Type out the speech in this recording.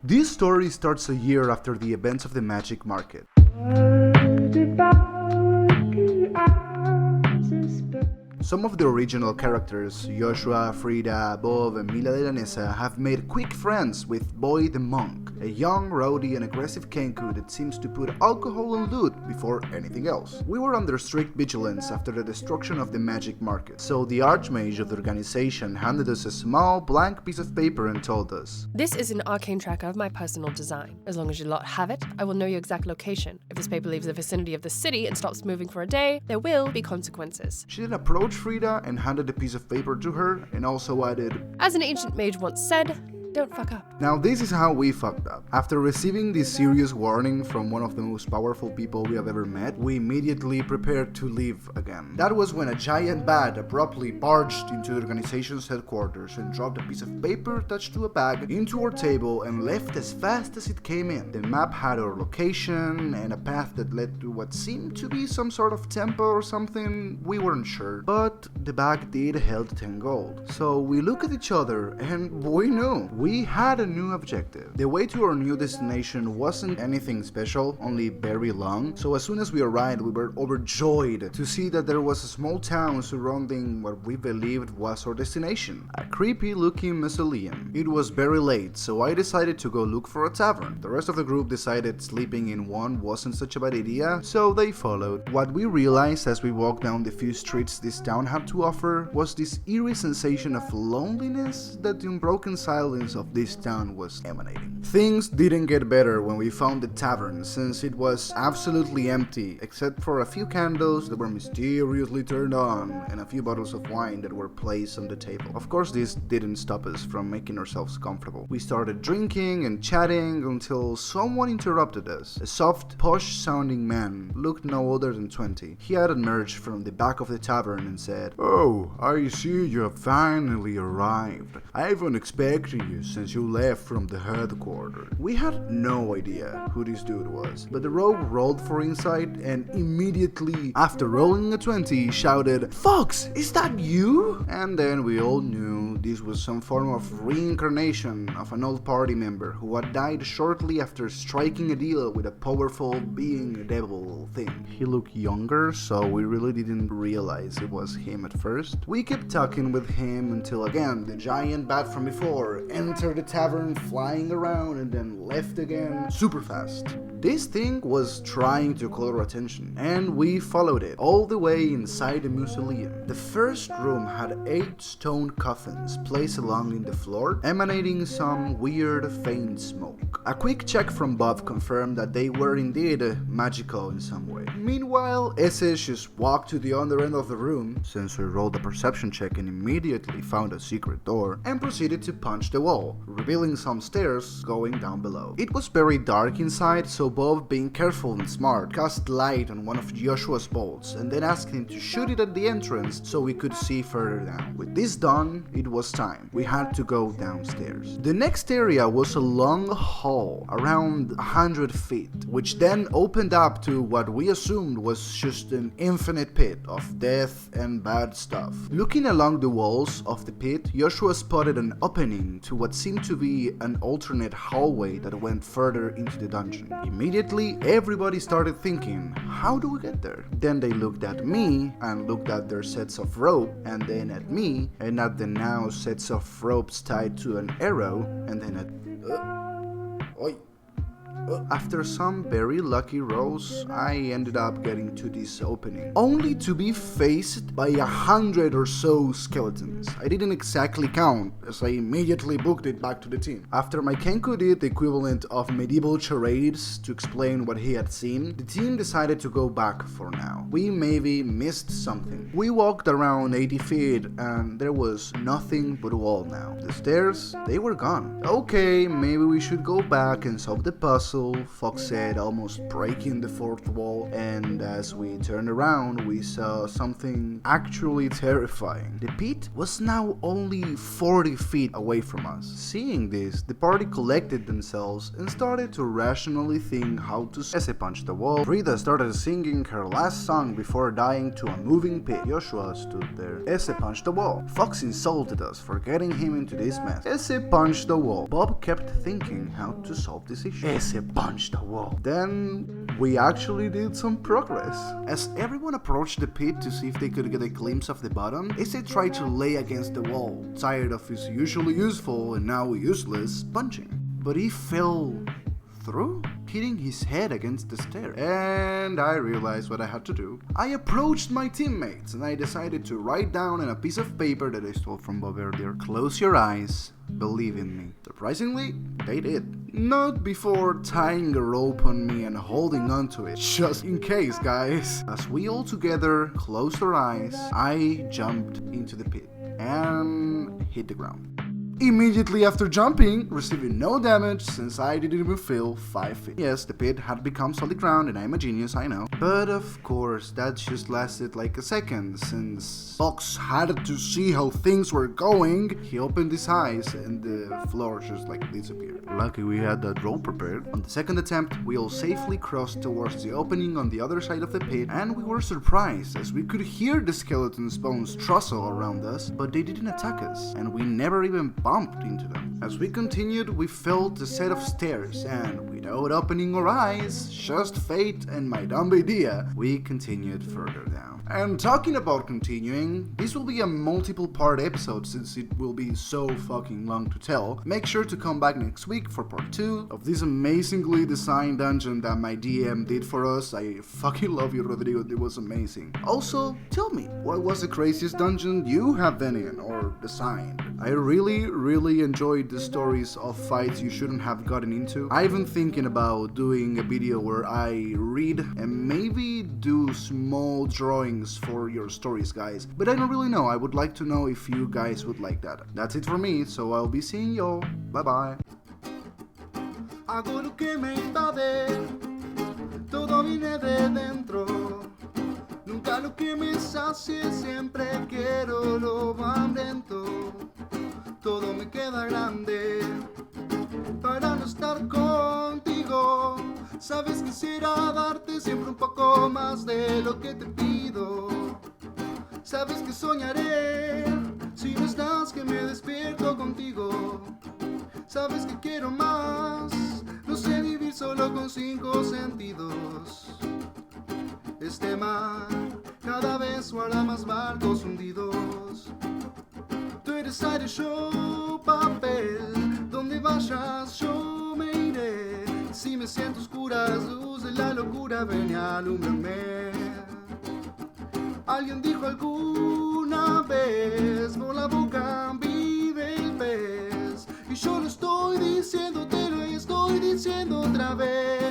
This story starts a year after the events of the magic market. Some of the original characters, Joshua, Frida, Bob, and Mila de la Nessa, have made quick friends with Boy the Monk, a young, rowdy, and aggressive Kenku that seems to put alcohol and loot before anything else. We were under strict vigilance after the destruction of the magic market, so the archmage of the organization handed us a small, blank piece of paper and told us, "This is an arcane tracker of my personal design. As long as you lot have it, I will know your exact location. If this paper leaves the vicinity of the city and stops moving for a day, there will be consequences." She then approached Frida and handed a piece of paper to her and also added, "As an ancient mage once said, don't fuck up." Now this is how we fucked up. After receiving this serious warning from one of the most powerful people we have ever met, we immediately prepared to leave again. That was when a giant bat abruptly barged into the organization's headquarters and dropped a piece of paper attached to a bag into our table and left as fast as it came in. The map had our location and a path that led to what seemed to be some sort of temple or something, we weren't sure. But the bag did hold 10 gold. So we looked at each other and we knew. We had a new objective. The way to our new destination wasn't anything special, only very long, so as soon as we arrived we were overjoyed to see that there was a small town surrounding what we believed was our destination, a creepy looking mausoleum. It was very late, so I decided to go look for a tavern. The rest of the group decided sleeping in one wasn't such a bad idea, so they followed. What we realized as we walked down the few streets this town had to offer was this eerie sensation of loneliness that the unbroken silence of this town was emanating. Things didn't get better when we found the tavern, since it was absolutely empty, except for a few candles that were mysteriously turned on and a few bottles of wine that were placed on the table. Of course, this didn't stop us from making ourselves comfortable. We started drinking and chatting until someone interrupted us. A soft, posh-sounding man looked no older than 20. He had emerged from the back of the tavern and said, "Oh, I see you have finally arrived. I've been expecting you since you left from the headquarters." We had no idea who this dude was, but the rogue rolled for insight and immediately, after rolling a 20, shouted, "Fox, is that you?" And then we all knew this was some form of reincarnation of an old party member who had died shortly after striking a deal with a powerful being devil thing. He looked younger, so we really didn't realize it was him at first. We kept talking with him until again the giant bat from before entered the tavern flying around and then left again super fast. This thing was trying to call our attention, and we followed it all the way inside the mausoleum. The first room had 8 stone coffins placed along in the floor, emanating some weird faint smoke. A quick check from Bob confirmed that they were indeed magical in some way. Meanwhile, Essex just walked to the other end of the room, since we rolled a perception check and immediately found a secret door, and proceeded to punch the wall, revealing some stairs going down below. It was very dark inside, so Bob, being careful and smart, cast light on one of Joshua's bolts and then asked him to shoot it at the entrance so we could see further down. With this done, it was time. We had to go downstairs. The next area was a long hall, around 100 feet, which then opened up to what we assumed was just an infinite pit of death and bad stuff. Looking along the walls of the pit, Joshua spotted an opening to what seemed to be an alternate hallway that went further into the dungeon. Immediately, everybody started thinking, how do we get there? Then they looked at me and looked at their sets of rope, and then at me and at the now sets of ropes tied to an arrow, and then at Oi. After some very lucky rolls, I ended up getting to this opening, only to be faced by 100 or so skeletons. I didn't exactly count, as I immediately booked it back to the team. After my Kenku did the equivalent of medieval charades to explain what he had seen, the team decided to go back for now. We maybe missed something. We walked around 80 feet and there was nothing but a wall now. The stairs, they were gone. Okay, maybe we should go back and solve the puzzle castle, Fox said, almost breaking the fourth wall, and as we turned around, we saw something actually terrifying. The pit was now only 40 feet away from us. Seeing this, the party collected themselves and started to rationally think how to punch the wall. Frida started singing her last song before dying to a moving pit. Joshua stood there. Ese punched the wall. Fox insulted us for getting him into this mess. Ese punched the wall. Bob kept thinking how to solve this issue. Ese punched the wall. Then we actually did some progress. As everyone approached the pit to see if they could get a glimpse of the bottom, Ese tried to lay against the wall, tired of his usually useful and now useless punching. But he fell through, hitting his head against the stair, and I realized what I had to do. I approached my teammates and I decided to write down on a piece of paper that I stole from Bob earlier, "Close your eyes, believe in me." Surprisingly, they did. Not before tying a rope on me and holding onto it, just in case, guys. As we all together closed our eyes, I jumped into the pit and hit the ground. Immediately after jumping, receiving no damage since I didn't even feel 5 feet. Yes, the pit had become solid ground and I'm a genius, I know. But of course, that just lasted like a second, since Fox had to see how things were going. He opened his eyes and the floor just like disappeared. Lucky we had that rope prepared. On the second attempt, we all safely crossed towards the opening on the other side of the pit, and we were surprised as we could hear the skeleton's bones tussle around us, but they didn't attack us, and we never even bumped into them. As we continued, we felt a set of stairs, and without opening our eyes, just fate and my dumb idea, we continued further down. And talking about continuing, this will be a multiple part episode since it will be so fucking long to tell. Make sure to come back next week for part 2 of this amazingly designed dungeon that my DM did for us. I fucking love you, Rodrigo, it was amazing. Also, tell me, what was the craziest dungeon you have been in or designed? I really enjoyed the stories of fights you shouldn't have gotten into. I've been thinking about doing a video where I read and maybe do small drawings for your stories, guys, but I don't really know. I would like to know if you guys would like that. That's it for me, so I'll be seeing y'all. Bye bye. Hago lo que me invade, todo viene de dentro. Nunca lo que me sacie, siempre quiero lo hambriento. Todo me queda grande para no estar contigo. Sabes, quisiera darte siempre un poco más de lo que te pido. Sabes que soñaré si no estás, que me despierto contigo. Sabes que quiero más, no sé vivir solo con 5 sentidos. Este mar cada vez guarda más barcos hundidos. Tú eres aire, yo papel, donde vayas yo me iré. Si me siento oscuras, luz de la locura, ven y alúmbrame. Alguien dijo alguna vez, por la boca vive el pez. Y yo lo estoy diciendo, te lo estoy diciendo otra vez.